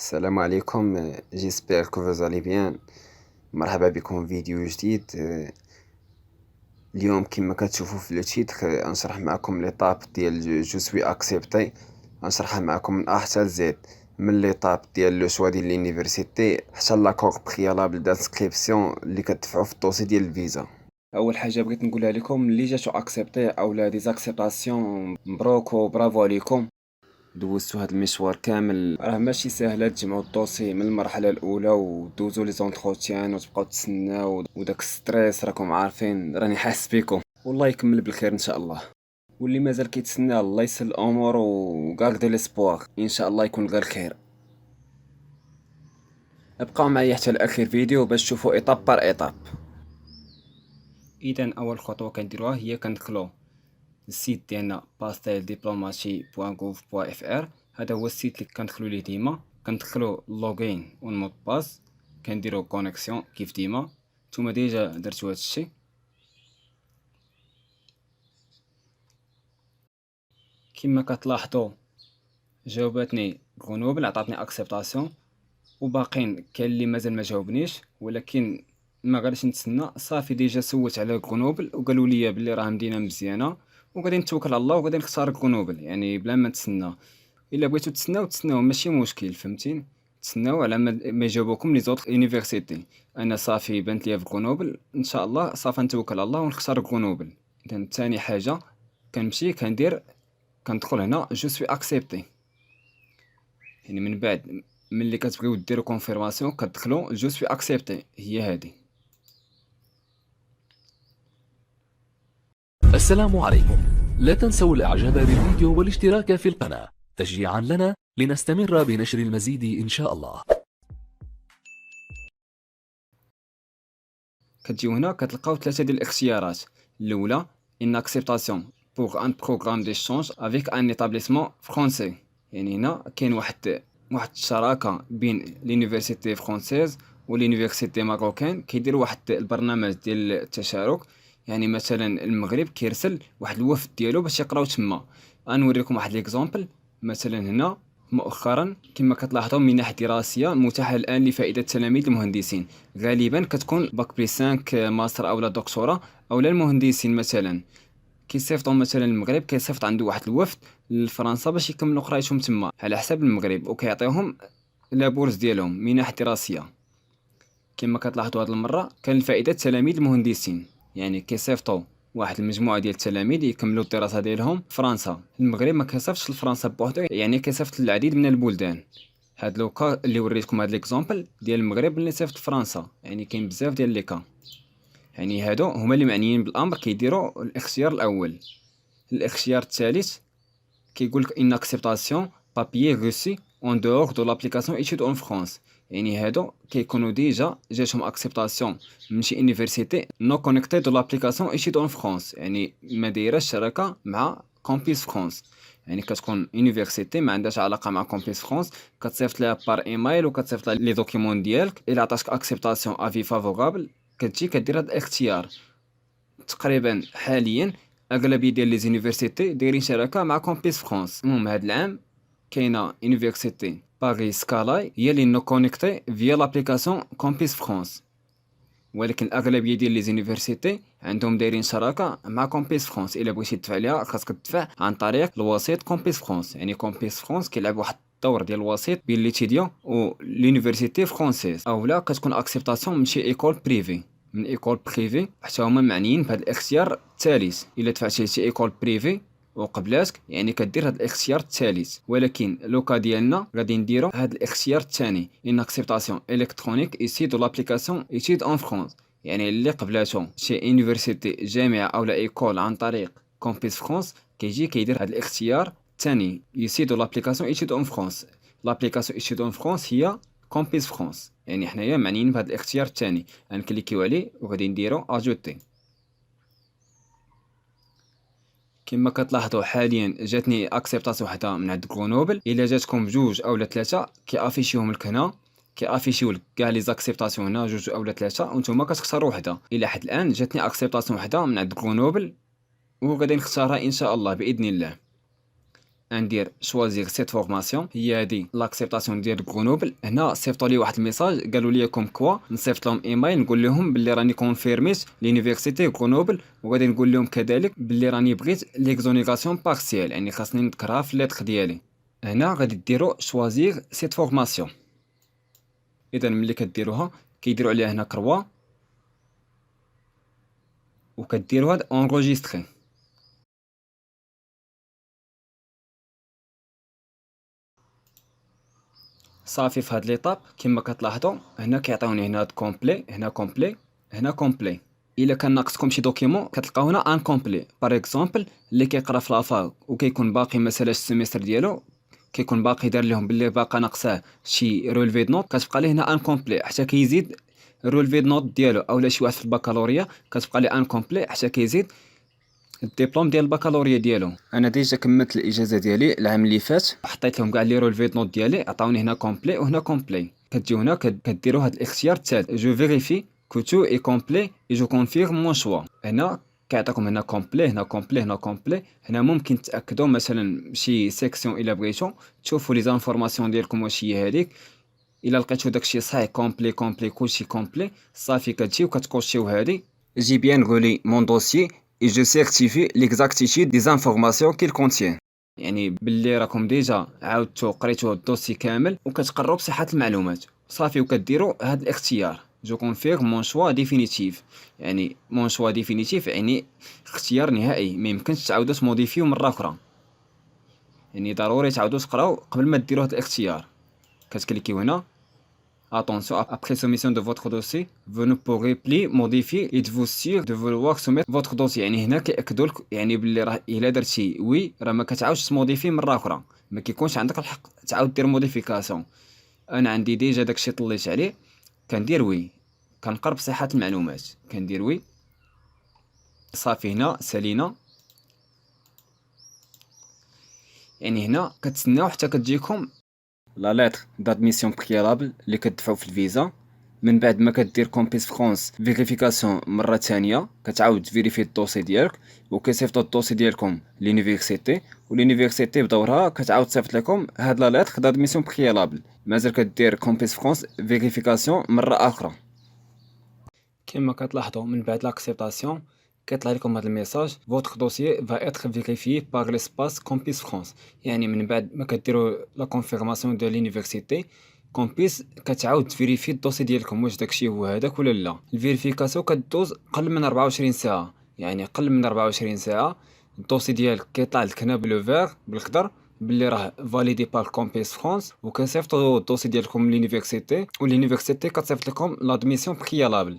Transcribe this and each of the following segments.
السلام عليكم. جيسبر كو vous allez bien. مرحبا بكم في فيديو جديد. اليوم كما كتشوفوا في لو تيتر غنشرح معكم ليطاب ديال جو سوي اكسبتي. غنشرحها معكم من ا حتى لزد، من ليطاب ديال لو شوا ديال لونيفرسيتي حتى لاكور بريالابل دانسكريبسيون اللي كتدفعوا في الدوسي ديال الفيزا. اول حاجه بغيت نقولها لكم اللي جاتو اكسبتي او لا ديزاكسبتاسيون، مبروك وبرافو عليكم. دوزتو هاد المشوار كامل، راه ماشي ساهله تجمعوا الدوسي من المرحله الاولى ودوزو لي زونتروتيان وتبقاو تسناو وداك ستريس. راكم عارفين راني حاسس بكم، والله يكمل بالخير ان شاء الله. واللي مازال كيتسنى الله يسهل الامور وغاردي ليسبوار، ان شاء الله يكون غير خير. ابقاو معايا حتى لاخر فيديو باش تشوفوا ايطاب بار ايطاب. اذا اول خطوه كنديروها هي كندخلو السيت ديالنا pasteldiplomati.gouv.fr. هذا هو السيت اللي كندخلو ليه ديما. كندخلو اللوغين والمود باس، كنديرو كونيكسيون كيف ديما. نتوما ديجا درتو هادشي. كما كتلاحظوا جاوباتني غنوبل، عطاتني اكسبتاسيون، وباقين كاين اللي مازال ما جاوبنيش، ولكن ما غاديش نتسنى. صافي ديجا سولت على غنوبل وقالوا لي بلي راه مدينه مزيانه، وغادي نتوكل على الله وغادي نختار غنوبل، يعني بلا ما نتسنى. الا بغيتو تسناو ماشي مشكل، فهمتين؟ تسناو على ما يجاوبوكم لي زوط يونيفرسيتي. انا صافي بانت ليا في غنوبل، ان شاء الله صافي نتوكل على الله ونختار غنوبل. اذا ثاني حاجه كنمشي كندخل هنا جو سوي اكسبتي. يعني من بعد ملي كتبغيو ديروا كونفيرماسيون كتدخلوا جو سوي اكسبتي، هي هذه. السلام عليكم. لا تنسوا الاعجاب بالفيديو والاشتراك في القناة تشجيعا لنا لنستمر بنشر المزيد ان شاء الله. كتجيو هنا كتلقاو ثلاثه ديال الاختيارات. الاولى ان اكسبتاسيون بوغ ان بروغرام ديشونج افيك ان ايتابليسمون فرونسي. يعني هنا كاين واحد الشراكه بين لونيفرسيتي فرونسيز ولونيفرسيتي ماروكان، كيديروا واحد البرنامج ديال التشارك. يعني مثلا المغرب كيرسل واحد الوفد ديالو باش يقراو تما. غنوريكم واحد ليكزامبل. مثلا هنا مؤخرا كما كتلاحظوا منح دراسيه متاحه الان لفائده تلاميذ المهندسين، غالبا كتكون باك بلي 5 ماستر اولا دكتوراه اولا المهندسين. مثلا كيصيفطوا مثلا المغرب كيصيفط عنده واحد الوفد لفرنسا باش يكملوا قرايتهم تما على حساب المغرب، وكيعطيهم لابورس ديالهم منح دراسيه. كما كتلاحظوا هاد المره كان الفائده تلاميذ المهندسين، يعني كيصيفطوا واحد المجموعه ديال التلاميذ يكملوا الدراسه ديالهم في فرنسا. المغرب ما كيصيفطش لفرنسا بوحدو، يعني كيصيفط للعديد من البلدان. هاد لوكا اللي وريتكم هاد ليكزامبل ديال المغرب اللي صيفط فرنسا، يعني كاين بزاف ديال لي كا. يعني هادو هما اللي معنيين بالامر كيديروا الاختيار الاول. الاختيار الثالث كيقول لك ان اكسبتاسيون بابيي روسي اون دور دو لابليكاسيون ايتود اون فرانس. يعني هادو كيكونوا ديجا جاتهم اكسبتاسيون من شي يونيفرسيتي نو كونيكتي دو لابليكاسيون ايتود اون فرانس، يعني ما دايراش شراكه مع كومبيس فرانس. يعني كتكون يونيفرسيتي ما عندهاش علاقه مع كومبيس فرانس، كتصيفط لها بار ايميل وكتصيفط لها لي دوكيمون ديالك. الا عطاتك اكسبتاسيون افي فافورابل كتجي كدير هاد الاختيار. تقريبا حاليا اغلبيه ديال لي زونيفرسيتي دايرين شراكه مع كومبيس فرانس. المهم هاد العام كاينه يونيفرسيتي باري سكالاي هي اللي نو كونيكتي فيا لابليكاسيون كومبيس فرانس، ولكن الاغلبيه ديال لي زونيفرسيتي عندهم دايرين شراكه مع كومبيس فرانس. الا بغيتي تدفع ليها خاصك تدفع عن طريق الوسيط كومبيس فرانس. يعني كومبيس فرانس كيلعب واحد الدور ديال الوسيط بين ليتيديون و لونيفرسيتي فرونسيز، اولا كتكون اكسبتاسيون من شي ايكول بريفي. من ايكول بريفي حتى هما معنيين بهذا الاختيار الثالث. الا دفعتي لشي ايكول بريفي وقبلاتك يعني كدير هذا الاختيار الثالث، ولكن لوكا ديالنا غادي نديرو هذا الاختيار الثاني ان اكسبتاسيون الكترونيك ايسي دو لابليكاسيون ايتود اون فرانس. يعني اللي قبلاتو شي يونيفرسيتي جامعه اولا ايكول عن طريق كومبيس فرانس كيجي كيدير هذا الاختيار الثاني ايسي دو لابليكاسيون ايتود اون فرانس. لابليكاسيون ايتود اون فرانس هي كومبيس فرانس، يعني حنايا معنيين بهذا الاختيار الثاني. غنكليكيو عليه وغادي نديرو اجوتي. كما كتلاحظوا حاليا جاتني اكسبتاسيون وحده من عند غرونوبل. الا جاتكم بجوج اولا ثلاثه كيافيشيوهم لك هنا، كيافيشيو لك كاع لي زاكسبتاسيون هنا جوج اولا ثلاثه، وانتم كتختاروا وحده. الى حد الان جاتني اكسبتاسيون وحده من عند غرونوبل وغادي نختارها ان شاء الله باذن الله. ندير شوازيغ سيت فورماسيون، هي هادي لاكسبتاسيون ديال غرونوبل. هنا صيفطوا لي واحد الميساج قالوا لي كوم كوا نصيفط لهم ايميل نقول لهم باللي راني كونفيرميت لونيفرسيتي غرونوبل، وغادي نقول لهم كذلك باللي راني بغيت ليكزونيغاسيون بارسيال، يعني خاصني نذكرها في الليتر ديالي. هنا غادي ديروا شوازيغ سيت فورماسيون. اذا ملي كديروها كيديروا عليها هنا كروا وكديروا هاد اونغوجيستري. صافي في هاد ليطاب كما كتلاحظوا هنا كيعطيوني هنا هاد كومبلي، هنا كومبلي، هنا كومبلي. الا كان ناقصكم شي دوكيمون كتلقاو هنا ان كومبلي. باغ اكزومبل اللي كيقرا في لافاك وكيكون باقي ما سالاش السيمستر ديالو، كيكون باقي دار لهم باللي باقا ناقصاه شي رولفي د نوت، كتبقى ليه هنا ان كومبلي حتى كيزيد رولفي د نوت ديالو. اولا شي واحد في البكالوريا كتبقى ليه ان كومبلي حتى كيزيد الدبلوم ديال البكالوريا ديالو. انا ديجا كملت الاجازه ديالي العام اللي فات، حطيت لهم كاع لي رولفي نوت ديالي، عطاوني هنا كومبلي وهنا كومبلي. كتجيو هنا كديروا هذا الاختيار الثالث، جو فيريفي كو تو اي كومبلي اي جو كونفيرم مون شوا. هنا كيعطيكم هنا كومبلي، هنا كومبلي، هنا كومبلي. هنا ممكن تاكدوا مثلا شي سيكسيون الا بغيتو تشوفوا لي زانفورماسيون ديالكم واش هي هذيك. الا لقيتو داكشي صحيح كومبلي كومبلي كلشي كومبلي، صافي كتجيو كتكوشيو هادي جي بيان غولي مون دوسيي et je certifie l'exactitude des informations qu'il contient. يعني باللي راكم ديجا عاودتو قريتو الدوسي كامل وكتقروا بصحة المعلومات صافي، وكديروا هذا الاختيار جو كونفير مون شوا ديفينيتيف. يعني مون شوا ديفينيتيف يعني اختيار نهائي، ما يمكنش تعاودوا تموديفيو مره اخرى، يعني ضروري تعاودوا تقراو قبل ما ديروا هذا الاختيار. كتكليكيو هنا attention, après soumission de votre dossier, vous ne pourrez plus modifier et êtes-vous sûr de vouloir soumettre votre dossier. يعني هنا كيأكدوا لك يعني باللي راه الا درتي وي راه ما كتعاودش تموديفي مره اخرى، ما كيكونش عندك الحق تعاود دير موديفيكاسيون. انا عندي ديجا داكشي طليت عليه، كندير وي، كنقرب صحة المعلومات كندير وي. صافي هنا سالينا، يعني هنا كتسناو حتى كتجيكم لا لاتر دادميسيون بريالابل اللي كتدفعوا في الفيزا. من بعد ما كدير كومبيس فرانس فيريفيكاسيون مره ثانيه، كتعاود تفيريفي الدوسي ديالك وكيصيفطوا الدوسي ديالكم لونيفرسيتي، ولونيفرسيتي بدورها كتعاود تصيفط لكم هاد لا لاتر دادميسيون بريالابل. مازال كدير كومبيس فرانس فيريفيكاسيون مره اخرى. كما كتلاحظوا من بعد لاكسبتاسيون كيطلع لكم هذا الميساج votre dossier va être vérifié par l'espace Campus France. يعني من بعد ما كديروا لا كونفيرماسيون ديال لونيفرسيتي كومبيس كتعاود تفيريفي الدوسي ديالكم واش داكشي هو هذاك ولا لا. الفيريفيكاسيون كدوز قل من 24 ساعه، يعني قل من 24 ساعه الدوسي ديالك كيطلع لك هنا بلو فيغ بالخضر باللي راه فاليدي بار كومبيس فرانس، وكنصيفطوا الدوسي ديالكم لونيفرسيتي ولونيفرسيتي كتصيفط لكم لادميسيون بريالابل.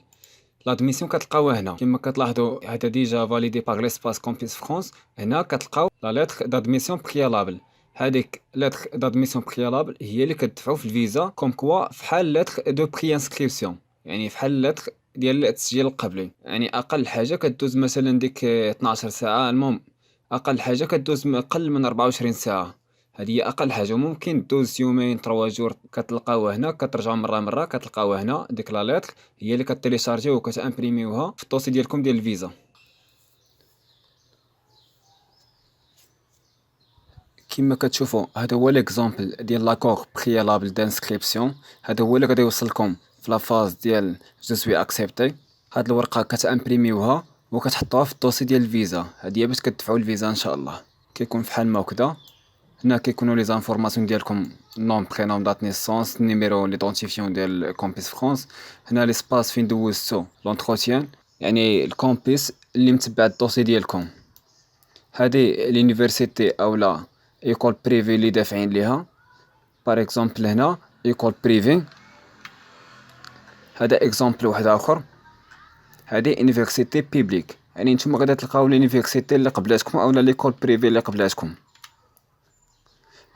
لادميسيون كتلقاوها هنا كما كتلاحظوا هذا ديجا فاليدي باغ ليسباس كومبيس فرانس. هنا كتلقاو لا لتر دادميسيون بريالابل. هذيك لتر دادميسيون بريالابل هي اللي كتدفعوا في الفيزا كوم كوا فحال لتر دو بري انسكريبسيون، يعني فحال لتر ديال التسجيل القبلي. يعني اقل حاجه كدوز مثلا ديك 12 ساعه، المهم اقل حاجه كدوز اقل من 24 ساعه. هذه هي اقل حاجه، ممكن دوز يومين 3 جور. كتلقاوها هنا كترجعوا مره كتلقاوها هنا ديك لا لتر هي اللي كتيليشارجيو وكتامبريميوها في الدوسي ديالكم ديال الفيزا. كما كتشوفوا هذا هو ليكزامبل ديال لاكور بريالابل دانسكريبسيون. هذا هو اللي غادي يوصلكم في لا فاز ديال جو سوي اكسبتي. هاد الورقه كتامبريميوها وكتحطوها في الدوسي ديال الفيزا. هذه هي باش كتدفعوا الفيزا ان شاء الله. كيكون فحال ما هكذا. هنا كيكونوا لي زانفورماسيون ديالكم نوم برينوم دات نيسونس نيميرو ليدونتيفيون ديال كومبيس فرانس. هنا ليسباس فين دوزتو لونتروتيان، يعني الكومبيس اللي متبع الدوسي ديالكم. هذه لونيفرسيتي اولا ايكول بريفي اللي دافعين ليها. بار اكزومبل هنا ايكول بريفي، هذا اكزومبل واحد اخر. هذه يونيفرسيتي بيبليك، يعني نتوما غادي تلقاو لونيفرسيتي اللي قبلاتكم اولا ليكول بريفي اللي قبلاتكم.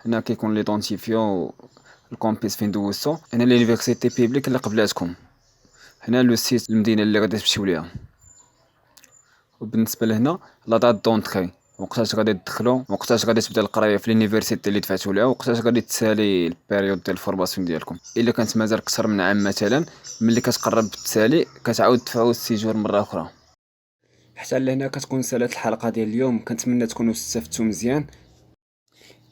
هنا كيكون ليدونتيفيون الكومبيس فين دوزتو. هنا لونيفرسيتي بيبليك اللي قبلاتكم. هنا لو سيت المدينه اللي غادي تمشيو ليها. وبالنسبه لهنا لا دات دونطري، وقتاش غادي تدخلوا، وقتاش غادي تبدا القرايه في لونيفرسيتي اللي دفعتوا ليها، وقتاش غادي تسالي البيريود ديال الفورماسيون ديالكم. الا كانت مازال اكثر من عام مثلا، ملي كتقرب تسالي كتعاود تدفعوا السيجور مره اخرى. حتى لهنا كتكون سالات الحلقه ديال اليوم. كنتمنى تكونوا استفدتوا مزيان.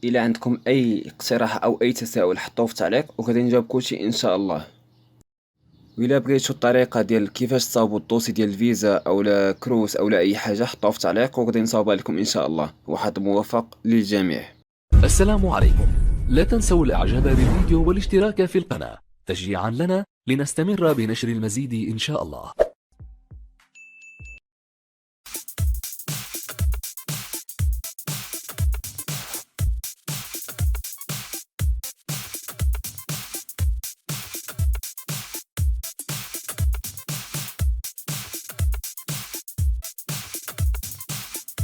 الى عندكم اي اقتراح او اي تساؤل حطوه في التعليق وغادي نجاوب كلشي ان شاء الله. وإلا بغيتو الطريقه ديال كيفاش تصاوبوا الدوسي ديال الفيزا او لا كروس او لا اي حاجه حطوها في التعليق وغادي نصاوبها لكم ان شاء الله. وحظ موفق للجميع. السلام عليكم. لا تنسوا الاعجاب بالفيديو والاشتراك في القناة تشجيعا لنا لنستمر بنشر المزيد إن شاء الله.